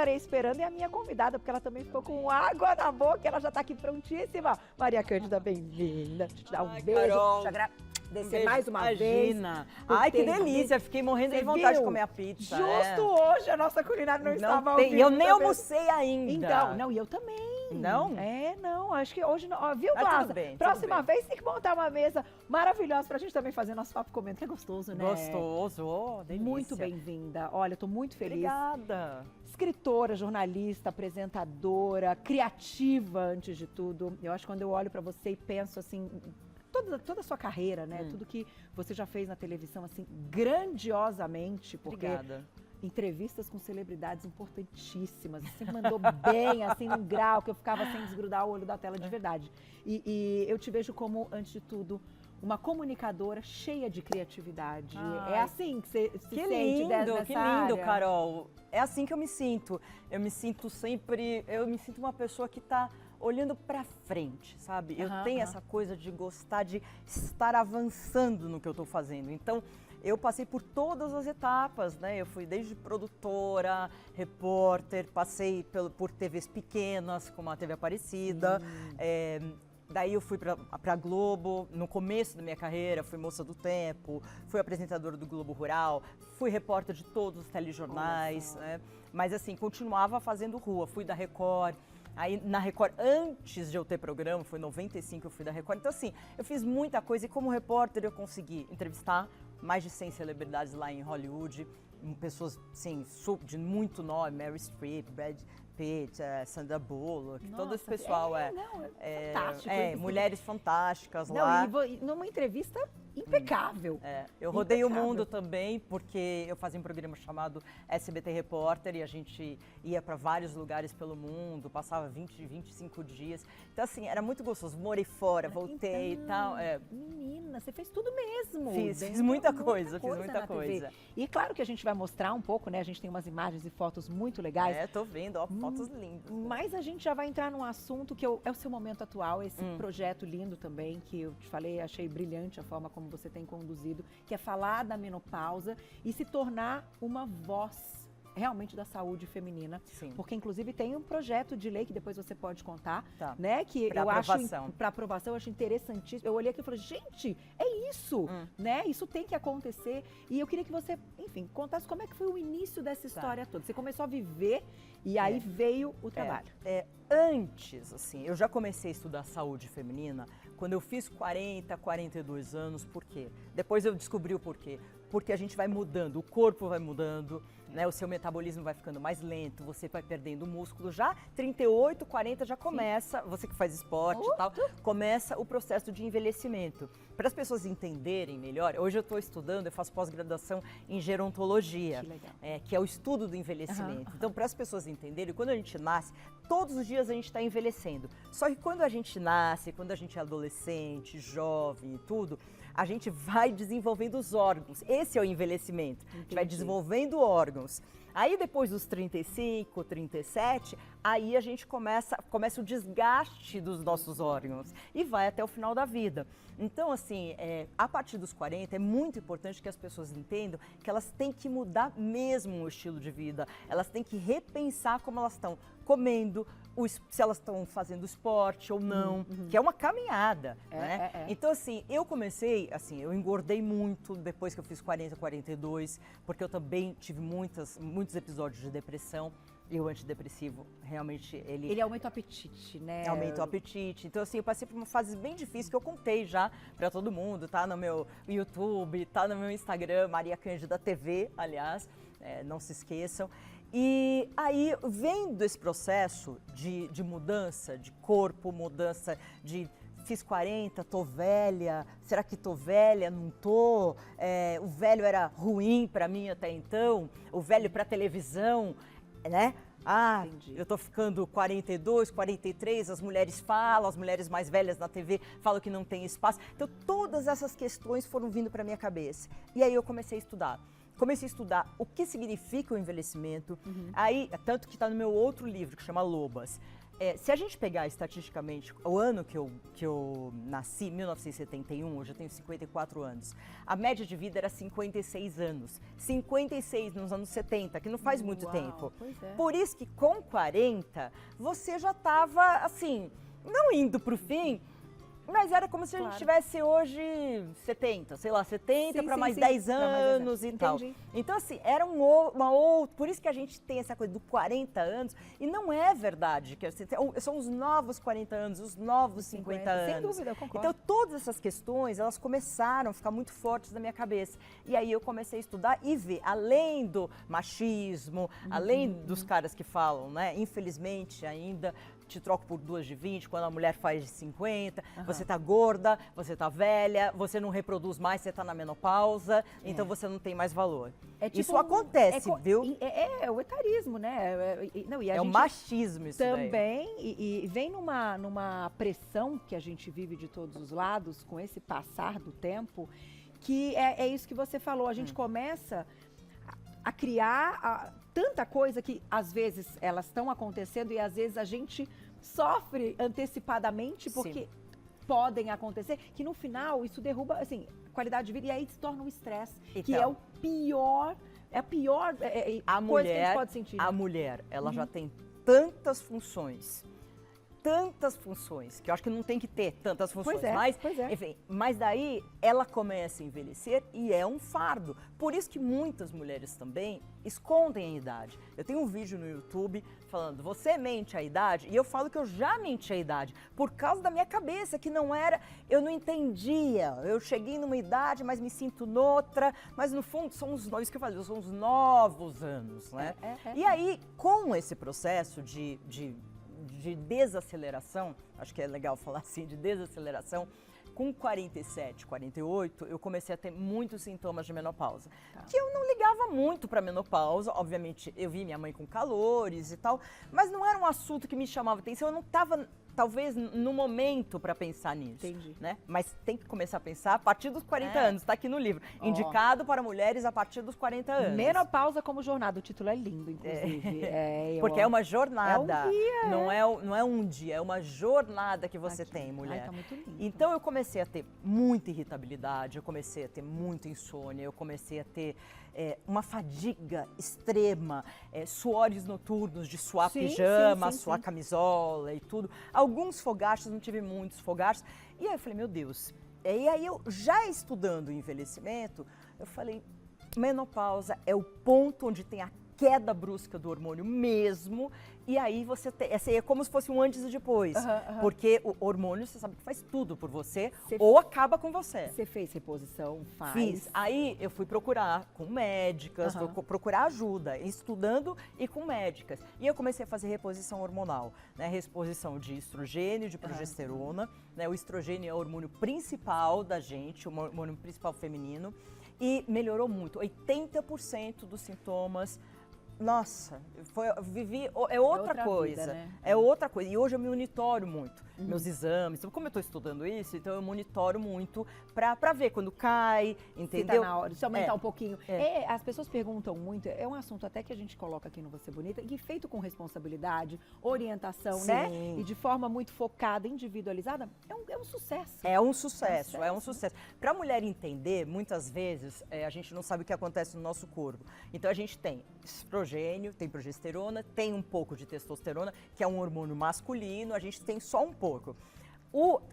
estarei esperando é a minha convidada, porque ela também ficou com água na boca, ela já está aqui prontíssima. Maria Cândida, bem-vinda. Deixa eu te dar um beijo. Carol, Te agradecer beijo. mais uma vez. Imagina. Ai, que delícia. Fiquei morrendo de vontade de comer a pizza. Justo hoje a nossa culinária não estava ao vivo. E eu nem também. almocei ainda. Então, não, e eu também. Não? Não, acho que hoje não. Ó, viu, Ah, Glaucia? tudo bem, Próxima tudo bem. vez tem que montar uma mesa maravilhosa pra gente também fazer nosso papo comendo, que é gostoso, né? Gostoso, oh, delícia. Muito bem-vinda. Olha, eu tô muito feliz. Obrigada. Escritora, jornalista, apresentadora, criativa, antes de tudo. Eu acho que quando eu olho pra você e penso assim, toda a sua carreira, né? Tudo que você já fez na televisão, assim, grandiosamente, porque Obrigada. entrevistas com celebridades importantíssimas. Você mandou bem, assim, num grau que eu ficava sem desgrudar o olho da tela de verdade. E eu te vejo como, antes de tudo, uma comunicadora cheia de criatividade. Ai, é assim que você se Que sente lindo, nessa que lindo, área? Carol. É assim que eu me sinto. Eu me sinto uma pessoa que está olhando para frente, sabe? Eu tenho essa coisa de gostar de estar avançando no que eu estou fazendo. Então, eu passei por todas as etapas, né? Eu fui desde produtora, repórter, passei por TVs pequenas, como a TV Aparecida. Daí eu fui para Globo, no começo da minha carreira, fui moça do tempo, fui apresentadora do Globo Rural, fui repórter de todos os telejornais, né? Mas assim, continuava fazendo rua, fui da Record. Aí na Record, antes de eu ter programa, foi em 95 eu fui da Record. Então assim, eu fiz muita coisa e como repórter eu consegui entrevistar mais de 100 celebridades lá em Hollywood, pessoas assim, de muito nome, Meryl Streep, Brad Pitt, Sandra Bullock, Nossa, todo esse pessoal fantástico. mulheres fantásticas Não, lá. e numa entrevista impecável. Eu rodei o Impecável. mundo também, porque eu fazia um programa chamado SBT Repórter e a gente ia para vários lugares pelo mundo, passava 25 dias. Então, assim, era muito gostoso. Morei fora, voltei e tal. Menina, você fez tudo mesmo. Fiz muita coisa, fiz muita na coisa. TV. E claro que a gente vai mostrar um pouco, né? A gente tem umas imagens e fotos muito legais. Tô vendo, ó, fotos lindas. Mas a gente já vai entrar num assunto que é o seu momento atual, esse projeto lindo também, que eu te falei, achei brilhante a forma como você tem conduzido, que é falar da menopausa e se tornar uma voz realmente da saúde feminina. Sim. Porque inclusive tem um projeto de lei que depois você pode contar, Tá. né? Que Pra eu aprovação. acho para aprovação, eu acho interessantíssimo. Eu olhei aqui e falei, gente, é isso, né? Isso tem que acontecer. E eu queria que você, enfim, contasse como é que foi o início dessa história toda. Você começou a viver e aí veio o trabalho. Antes, assim, eu já comecei a estudar saúde feminina quando eu fiz 40, 42 anos. Por quê? Depois eu descobri o porquê. Porque a gente vai mudando, o corpo vai mudando, né? O seu metabolismo vai ficando mais lento, você vai perdendo músculo. Já 38, 40 já começa, você que faz esporte e tal, começa o processo de envelhecimento. Para as pessoas entenderem melhor, hoje eu estou estudando, eu faço pós-graduação em gerontologia, Que legal. que é o estudo do envelhecimento. Então, para as pessoas entenderem, quando a gente nasce, todos os dias a gente está envelhecendo. Só que quando a gente nasce, quando a gente é adolescente, jovem e tudo, a gente vai desenvolvendo os órgãos. Esse é o envelhecimento. A gente vai desenvolvendo órgãos. Aí depois dos 35, 37, aí a gente começa o desgaste dos nossos órgãos e vai até o final da vida. Então, assim, a partir dos 40 é muito importante que as pessoas entendam que elas têm que mudar mesmo o estilo de vida. Elas têm que repensar como elas estão comendo, se elas estão fazendo esporte ou não, que é uma caminhada, né? Então, assim, eu comecei, assim, eu engordei muito depois que eu fiz 40, 42, porque eu também tive muitos episódios de depressão. E o antidepressivo, realmente, Ele aumenta o apetite, né? Aumenta o apetite. Então, assim, eu passei por uma fase bem difícil que eu contei já pra todo mundo, tá no meu YouTube, tá no meu Instagram, Maria Cândida TV, aliás, não se esqueçam. E aí, vendo esse processo de mudança de corpo, mudança de fiz 40, tô velha, será que tô velha, não tô? O velho era ruim pra mim até então, o velho pra televisão, né? Entendi. Eu tô ficando 42, 43, as mulheres falam, as mulheres mais velhas na TV falam que não tem espaço. Então, todas essas questões foram vindo pra minha cabeça. E aí eu comecei a estudar. Comecei a estudar o que significa o envelhecimento. Aí, tanto que está no meu outro livro, que chama Lobas. Se a gente pegar estatisticamente o ano que eu nasci, 1971, hoje eu tenho 54 anos, a média de vida era 56 anos. 56 nos anos 70, que não faz muito tempo. Pois é. Por isso que com 40, você já estava, assim, não indo para o fim, mas era como se a gente tivesse hoje 70, sei lá, 70 para mais 10 anos e tal. Então, assim, era uma outra. Por isso que a gente tem essa coisa do 40 anos, e não é verdade que são os novos 40 anos, os novos 50 anos. Sem dúvida, eu concordo. Então, todas essas questões, elas começaram a ficar muito fortes na minha cabeça. E aí eu comecei a estudar e ver, além do machismo, além dos caras que falam, né, infelizmente ainda, te troco por 2 de 20, quando a mulher faz de 50, você tá gorda, você tá velha, você não reproduz mais, você tá na menopausa, então você não tem mais valor. Tipo isso acontece, viu? É o etarismo, né? É o machismo isso também, e vem numa pressão que a gente vive de todos os lados, com esse passar do tempo, que é isso que você falou, a gente começa a criar tanta coisa que às vezes elas estão acontecendo e às vezes a gente sofre antecipadamente porque podem acontecer, que no final isso derruba, assim, qualidade de vida e aí se torna um estresse, que é o pior, a pior coisa que a gente pode sentir. A mulher, ela já tem tantas funções, que eu acho que não tem que ter tantas funções, enfim, mas daí ela começa a envelhecer e é um fardo. Por isso que muitas mulheres também escondem a idade. Eu tenho um vídeo no YouTube falando, você mente a idade? E eu falo que eu já menti a idade, por causa da minha cabeça, que não era, eu não entendia. Eu cheguei numa idade, mas me sinto noutra, mas no fundo são os novos que eu falei, são os novos anos, né? E aí, com esse processo de desaceleração, acho que é legal falar assim, de desaceleração, com 47, 48, eu comecei a ter muitos sintomas de menopausa. Que eu não ligava muito para menopausa, obviamente eu vi minha mãe com calores e tal, mas não era um assunto que me chamava atenção, eu não estava talvez no momento para pensar nisso. Entendi. Né? Mas tem que começar a pensar a partir dos 40 anos, está aqui no livro. Indicado para mulheres a partir dos 40 anos. Menopausa como jornada, o título é lindo, inclusive. Porque é uma jornada, não é um dia, é uma jornada que você tem, mulher. Ai, tá muito lindo. Então eu comecei a ter muita irritabilidade, eu comecei a ter muita insônia, eu comecei a ter uma fadiga extrema, suores noturnos de suar pijama, suar camisola e tudo. Alguns fogachos, não tive muitos fogachos. E aí eu falei, meu Deus. E aí eu, já estudando o envelhecimento, eu falei, menopausa é o ponto onde tem a queda brusca do hormônio mesmo, e aí você tem, é como se fosse um antes e depois, porque o hormônio, você sabe que faz tudo por você, ou acaba com você. Você fez reposição? Fiz. Aí eu fui procurar com médicas, fui procurar ajuda, estudando e com médicas. E eu comecei a fazer reposição hormonal, né? Reposição de estrogênio, de progesterona, né? O estrogênio é o hormônio principal da gente, o hormônio principal feminino, e melhorou muito, 80% dos sintomas. Nossa, é outra coisa, vida, né? É outra coisa. E hoje eu me monitoro muito, meus exames. Então, como eu estou estudando isso, então eu monitoro muito para ver quando cai, entendeu? Se tá na hora, se aumentar um pouquinho. As pessoas perguntam muito, é um assunto até que a gente coloca aqui no Você Bonita, e feito com responsabilidade, orientação, né? E de forma muito focada, individualizada, é um sucesso. É um sucesso. Para a mulher entender, muitas vezes, a gente não sabe o que acontece no nosso corpo. Então, a gente tem estrogênio, tem progesterona, tem um pouco de testosterona, que é um hormônio masculino, a gente tem só um pouco.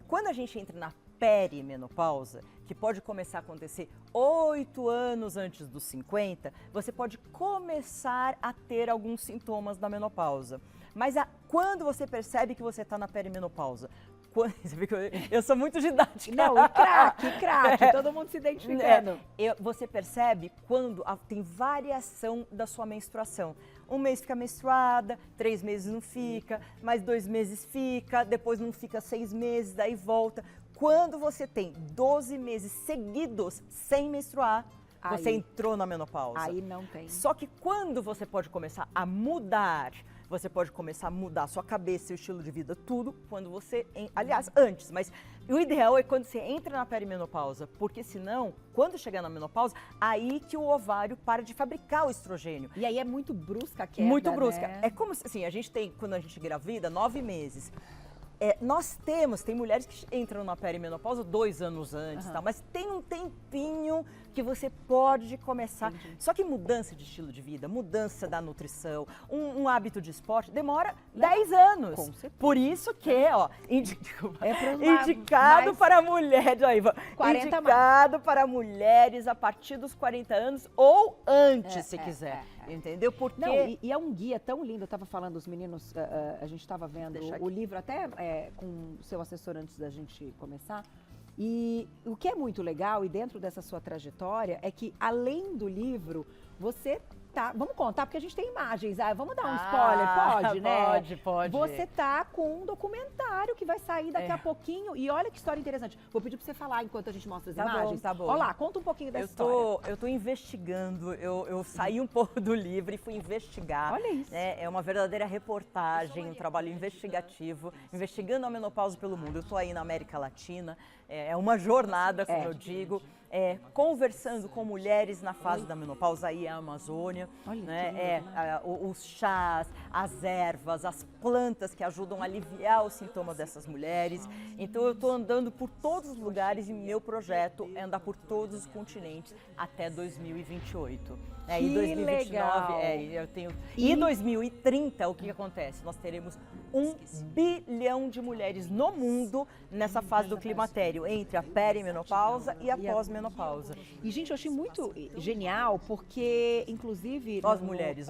Quando a gente entra na perimenopausa, que pode começar a acontecer 8 anos antes dos 50, você pode começar a ter alguns sintomas da menopausa. Mas quando você percebe que você está na perimenopausa? Você vê que eu sou muito didática. Não, craque, todo mundo se identificando. Você percebe quando tem variação da sua menstruação. Um mês fica menstruada, 3 meses não fica, mais 2 meses fica, depois não fica 6 meses, daí volta. Quando você tem 12 meses seguidos sem menstruar, você entrou na menopausa. Aí não tem. Só que quando você pode começar a mudar, você pode começar a mudar a sua cabeça, seu estilo de vida, tudo, quando você... Aliás, antes, mas O ideal é quando você entra na perimenopausa, porque senão, quando chegar na menopausa, aí que o ovário para de fabricar o estrogênio. E aí é muito brusca a queda, Muito brusca. né? É como assim, a gente tem, quando a gente engravida, 9 meses. Nós tem mulheres que entram na perimenopausa 2 anos antes, tá? Mas tem um tempinho que você pode começar. Entendi. Só que mudança de estilo de vida, mudança da nutrição, um hábito de esporte, demora 10 anos. Com certeza. Por isso que, ó, pros indicado mais- para mulheres, ó, Ivan, 40 indicado para mulheres a partir dos 40 anos ou antes, se quiser. Entendeu? Porque... Não, e é um guia tão lindo. Eu estava falando, os meninos, a gente estava vendo o livro até com o seu assessor antes da gente começar. E o que é muito legal, e dentro dessa sua trajetória, é que além do livro, você tá... Vamos contar, porque a gente tem imagens. Vamos dar um spoiler? Pode, né? Pode. Você tá com um documentário que vai sair daqui a pouquinho. E olha que história interessante. Vou pedir para você falar enquanto a gente mostra as imagens. Tá bom. Olha lá, conta um pouquinho dessa história. Eu tô investigando, eu saí um pouco do livro e fui investigar. Olha isso. É uma verdadeira reportagem, um trabalho investigativo, investigando a menopausa pelo mundo. Eu tô aí na América Latina, é uma jornada, como eu digo. Conversando com mulheres na fase da menopausa, aí é a Amazônia, né? Os chás, as ervas, as plantas que ajudam a aliviar os sintomas dessas mulheres. Então eu estou andando por todos os lugares e meu projeto é andar por todos os continentes até 2028. E 2029, legal. Eu tenho. E 2030, o que acontece? Nós teremos 1 bilhão de mulheres no mundo nessa fase do climatério, entre a perimenopausa e a pós-menopausa. E, gente, eu achei muito genial, porque, inclusive... As mulheres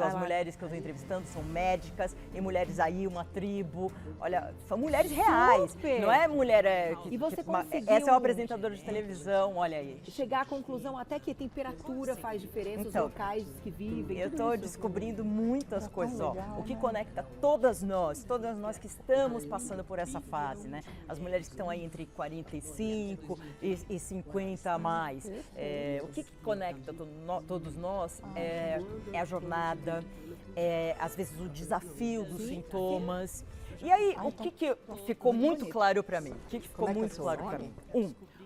que eu estou entrevistando são médicas, e mulheres aí, uma tribo, olha, são mulheres reais. Super. Não é mulher E você conseguiu... Essa é uma apresentadora de televisão, olha aí. Chegar à conclusão até que a temperatura faz diferença, os locais que vivem. Eu estou descobrindo muitas coisas, legal, o que conecta todas nós que estamos passando por essa fase, né? As mulheres que estão aí entre 45 e 50 a mais. O que conecta todos nós é a jornada, às vezes o desafio dos sintomas. E aí, o que ficou muito claro para mim?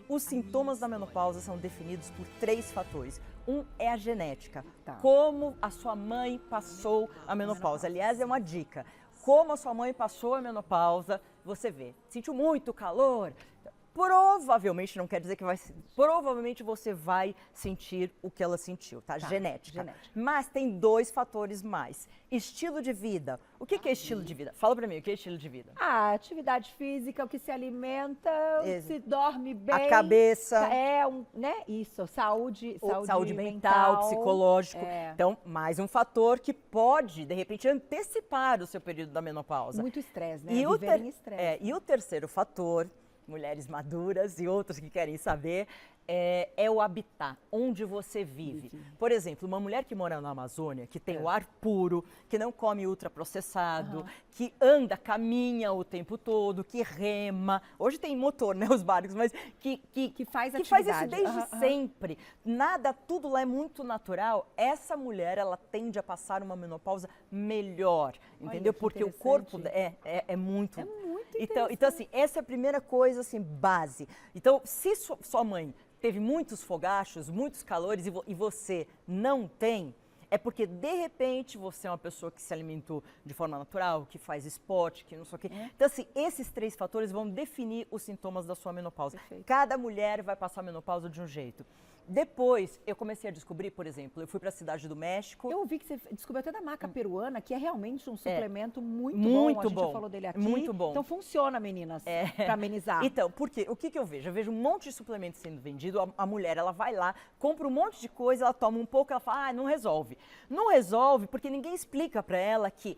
Os sintomas da menopausa são definidos por 3 fatores. Um é a genética, como a sua mãe passou a menopausa. Aliás, é uma dica. Como a sua mãe passou a menopausa, você vê. Sentiu muito calor? Provavelmente, não quer dizer que vai... Provavelmente você vai sentir o que ela sentiu, tá? Genética. Mas tem 2 fatores mais. Estilo de vida. O que é estilo de vida? Fala pra mim, o que é estilo de vida? Atividade física, o que se alimenta, se dorme bem. A cabeça. Isso, saúde mental, psicológico. Então, mais um fator que pode, de repente, antecipar o seu período da menopausa. Muito estresse, né? Viver em estresse. E o terceiro fator, mulheres maduras e outros que querem saber, é o habitat, onde você vive. Por exemplo, uma mulher que mora na Amazônia, que tem o ar puro, que não come ultraprocessado, que anda, caminha o tempo todo, que rema. Hoje tem motor, né, os barcos, mas que faz isso desde sempre. Tudo lá é muito natural. Essa mulher, ela tende a passar uma menopausa melhor, entendeu? Porque o corpo é muito... Então, assim, essa é a primeira coisa, assim, base. Então, se sua mãe teve muitos fogachos, muitos calores e você não tem, é porque, de repente, você é uma pessoa que se alimentou de forma natural, que faz esporte, que não sei o quê. Então, assim, esses 3 fatores vão definir os sintomas da sua menopausa. Perfeito. Cada mulher vai passar a menopausa de um jeito. Depois, eu comecei a descobrir, por exemplo, eu fui para a Cidade do México. Eu ouvi que você descobriu até da maca peruana, que é realmente um suplemento muito bom. A gente já falou dele aqui. Muito bom. Então funciona, meninas, para amenizar. Então, porque o que eu vejo? Eu vejo um monte de suplemento sendo vendido, a mulher, ela vai lá, compra um monte de coisa, ela toma um pouco, ela fala, não resolve. Não resolve porque ninguém explica para ela que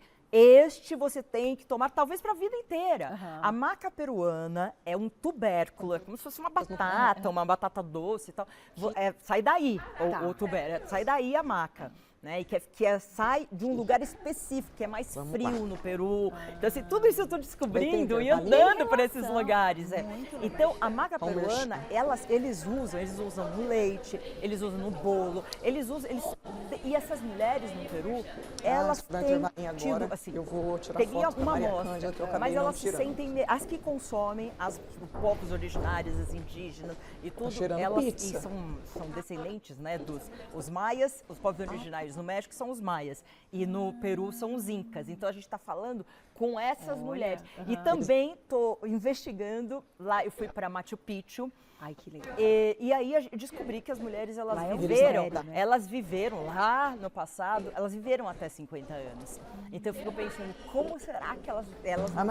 você tem que tomar talvez para a vida inteira. A maca peruana é um tubérculo, é como se fosse uma batata doce e tal. Sai daí o tubérculo, sai daí a maca. né? E sai de um lugar específico, que é mais frio no Peru. Então, assim, tudo isso eu estou descobrindo e andando para esses lugares. Então, a maca peruana, eles usam no leite, eles usam no bolo, e essas mulheres no Peru, elas têm tido, assim, eu vou tirar peguei foto uma Maria amostra, Cândida, que eu acabei mas não elas se tirando. sentem, as que consomem, os povos originários, as indígenas e tudo, cheirando elas pizza. são descendentes, né, os maias, os povos originários no México são os maias e no Peru são os incas. Então a gente está falando com essas mulheres. E também estou investigando lá, eu fui para Machu Picchu. Ai, que legal. E aí eu descobri que as mulheres elas viveram lá no passado, elas viveram até 50 anos. Então eu fico pensando, como será que elas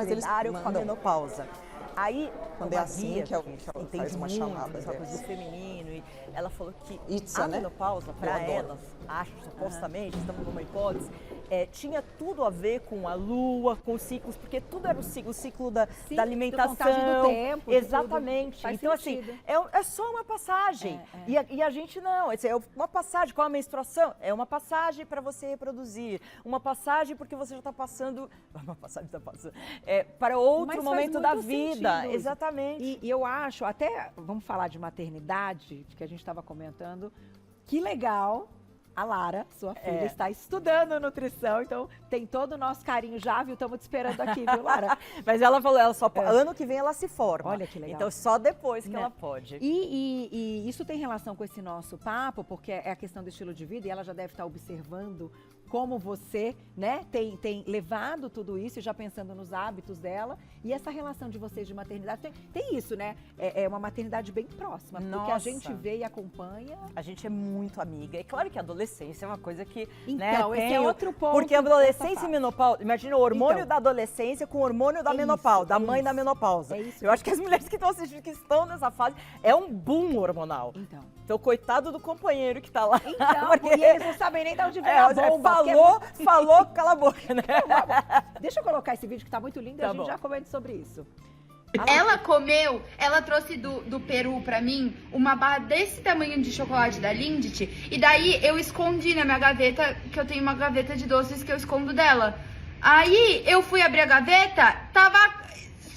lidaram com a menopausa? Aí, quando é assim que ela entende faz uma muito chamada essa coisa do dessa. feminino, e ela falou que Itza, a né? menopausa, para elas, acho, supostamente, estamos numa hipótese, tinha tudo a ver com a lua, com os ciclos, porque tudo era o ciclo da alimentação. Do tempo, exatamente. Então, sentido. assim, é só uma passagem. E a gente não, é uma passagem com a menstruação, é uma passagem para você reproduzir, uma passagem porque você já está passando, uma passagem está passando, para outro momento da vida. Exatamente. E eu acho, até, vamos falar de maternidade, que a gente estava comentando, que legal. A Lara, sua filha, está estudando nutrição, então tem todo o nosso carinho já, viu? Estamos te esperando aqui, viu, Lara? Mas ela falou, ano que vem ela se forma. Olha que legal. Então só depois que ela pode. E isso tem relação com esse nosso papo, porque é a questão do estilo de vida, e ela já deve estar observando como você, né, tem levado tudo isso, e já pensando nos hábitos dela, e essa relação de vocês de maternidade, tem isso, né? É uma maternidade bem próxima, porque a gente vê e acompanha. A gente é muito amiga. É claro que a adolescência é uma coisa que, então, esse é outro ponto. Porque a adolescência e menopausa, imagina o hormônio da adolescência com o hormônio da menopausa, da mãe da menopausa. Eu acho que as mulheres que estão assistindo, que estão nessa fase, é um boom hormonal. Então, coitado do companheiro que tá lá. Porque e eles não sabem nem de onde vem a bomba. Falou, cala a boca, né? Deixa eu colocar esse vídeo que tá muito lindo e a gente já comenta sobre isso. Ela trouxe do Peru pra mim uma barra desse tamanho de chocolate da Lindt, e daí eu escondi na minha gaveta, que eu tenho uma gaveta de doces que eu escondo dela. Aí eu fui abrir a gaveta,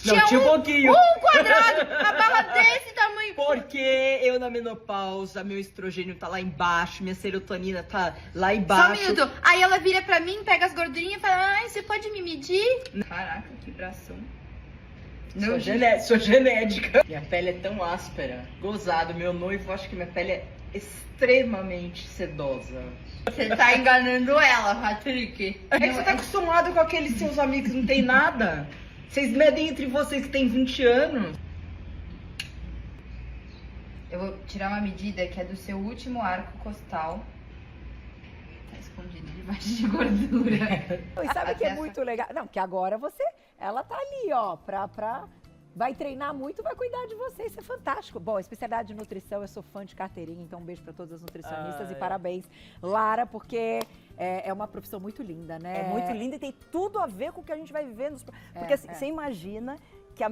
tinha um pouquinho. Um quadrado, a barra desse tamanho. Porque eu na menopausa, meu estrogênio tá lá embaixo, minha serotonina tá lá embaixo. Só um minuto. Aí ela vira pra mim, pega as gordurinhas e fala, ai, você pode me medir? Caraca, que bração. Sou genética. Minha pele é tão áspera. Gozado, meu noivo, acho que minha pele é extremamente sedosa. Você tá enganando ela, Patrick. É que você tá acostumado com aqueles seus amigos que não tem nada. Vocês medem entre vocês que tem 20 anos. Eu vou tirar uma medida que é do seu último arco costal. Tá escondido debaixo de gordura. E sabe que é muito legal? Não, que agora ela tá ali, ó, vai treinar muito, vai cuidar de você, isso é fantástico. Bom, especialidade de nutrição, eu sou fã de carteirinha, então um beijo para todas as nutricionistas e parabéns, Lara, porque é uma profissão muito linda, né? É muito linda e tem tudo a ver com o que a gente vai viver. Porque assim, você imagina que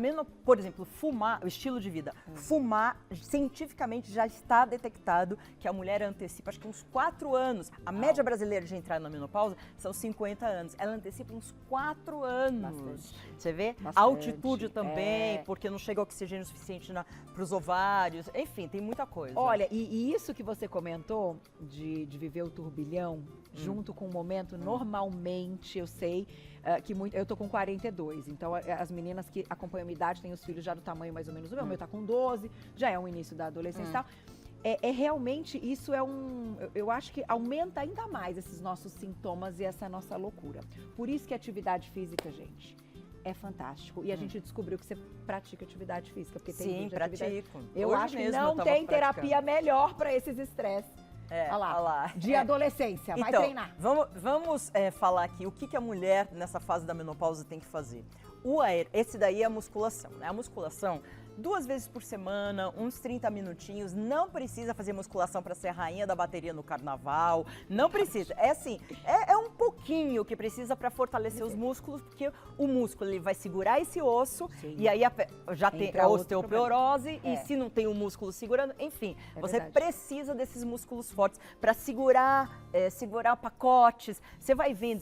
por exemplo, fumar, o estilo de vida, fumar, cientificamente já está detectado que a mulher antecipa, acho que uns 4 anos. A média brasileira de entrar na menopausa são 50 anos. Ela antecipa uns 4 anos. Bastante. Você vê? Bastante. A altitude também, porque não chega oxigênio suficiente para os ovários. Enfim, tem muita coisa. Olha, e isso que você comentou de viver o turbilhão, junto com o momento, normalmente, eu sei, eu tô com 42, então as meninas que acompanham a minha idade têm os filhos já do tamanho mais ou menos do meu tá com 12, já é o início da adolescência e tal. Realmente, isso eu acho que aumenta ainda mais esses nossos sintomas e essa nossa loucura. Por isso que a atividade física, gente, é fantástico. E a gente descobriu que você pratica atividade física, porque tem Sim, pratico. Eu Hoje acho que não tem terapia melhor para esses estresses. Olha lá. De adolescência, vai treinar. Vamos falar aqui o que a mulher nessa fase da menopausa tem que fazer. Esse daí é a musculação, né? A musculação, 2 vezes por semana, uns 30 minutinhos, não precisa fazer musculação para ser rainha da bateria no carnaval, não precisa. É assim, é um pouquinho pouquinho que precisa para fortalecer os músculos, porque o músculo ele vai segurar esse osso, Sim. e aí já tem Entra a outro osteoporose, e se não tem o músculo segurando, enfim, você precisa desses músculos fortes para segurar pacotes. Você vai vendo,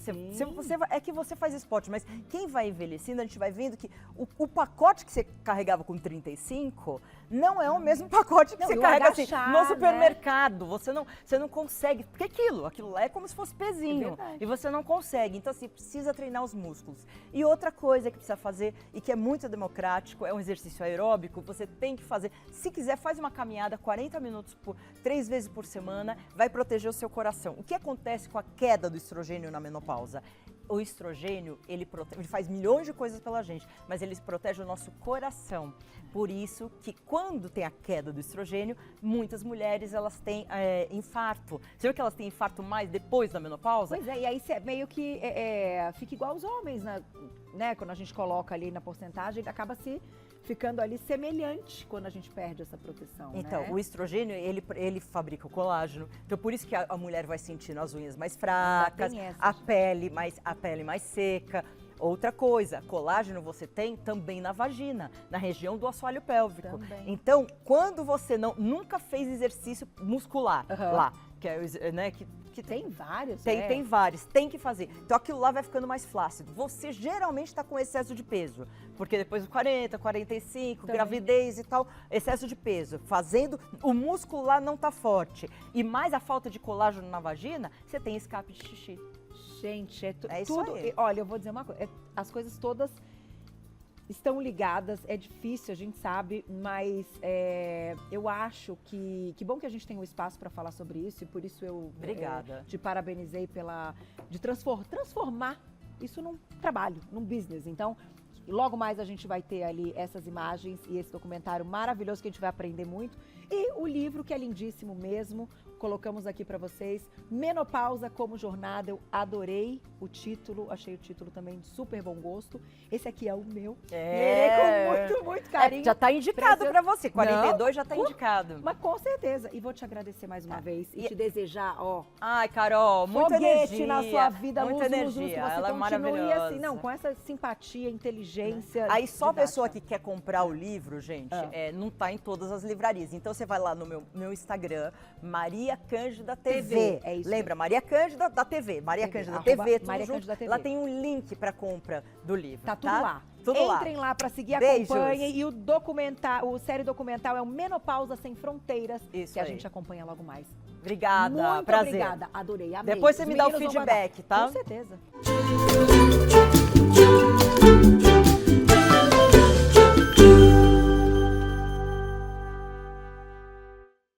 é que você faz esporte, mas quem vai envelhecendo, a gente vai vendo que o pacote que você carregava com 35 não é o mesmo pacote que você carrega assim, no supermercado. Você não consegue, porque aquilo lá é como se fosse pezinho, e você não consegue. Então, assim, precisa treinar os músculos. E outra coisa que precisa fazer, e que é muito democrático, é um exercício aeróbico, você tem que fazer, se quiser, faz uma caminhada 40 minutos 3 vezes por semana, vai proteger o seu coração. O que acontece com a queda do estrogênio na menopausa? O estrogênio, ele faz milhões de coisas pela gente, mas ele protege o nosso coração. Por isso que quando tem a queda do estrogênio, muitas mulheres elas têm infarto. Você viu que elas têm infarto mais depois da menopausa? Pois é, e aí meio que fica igual aos homens, né? Quando a gente coloca ali na porcentagem, ele acaba ficando ali semelhante quando a gente perde essa proteção. Então, né? o estrogênio, ele fabrica o colágeno. Então, por isso que a mulher vai sentindo as unhas mais fracas, a pele mais seca. Outra coisa, colágeno você tem também na vagina, na região do assoalho pélvico. Também. Então, quando você nunca fez exercício muscular lá, que é, né, que tem vários, tem vários, tem que fazer. Então aquilo lá vai ficando mais flácido. Você geralmente está com excesso de peso, porque depois dos 40, 45, também. Gravidez e tal, excesso de peso. O músculo lá não tá forte. E mais a falta de colágeno na vagina, você tem escape de xixi. Gente, é isso tudo. Aí. Olha, eu vou dizer uma coisa, as coisas todas estão ligadas, é difícil, a gente sabe, mas eu acho que bom que a gente tem um espaço para falar sobre isso, e por isso eu te parabenizei de transformar isso num trabalho, num business. Então, logo mais a gente vai ter ali essas imagens e esse documentário maravilhoso que a gente vai aprender muito. E o livro, que é lindíssimo mesmo, colocamos aqui para vocês, Menopausa como Jornada. Eu adorei o título, achei o título também de super bom gosto. Esse aqui é o meu. Lerei com muito, muito carinho. Já tá indicado para você, 42 já tá indicado. Mas com certeza. E vou te agradecer mais uma vez e te desejar, Ai, Carol, muita energia na sua vida, muita energia. Que você ela continue é maravilhosa. assim, não, com essa simpatia, inteligência. Aí só a pessoa que quer comprar o livro, gente, não tá em todas as livrarias. Então você vai lá no meu Instagram, Maria Cândida TV. É isso. Lembra? Maria Cândida da TV. Maria Cândida TV, tudo Maria junto. Cândida TV. Lá tem um link para compra do livro. Tá tudo lá. Tudo Entrem lá para seguir, Beijos. acompanhem. E o série documental é o Menopausa Sem Fronteiras, isso que aí. a gente acompanha logo mais. Obrigada, Muito prazer. obrigada, adorei, amei. Depois você me dá o feedback, tá? Com certeza.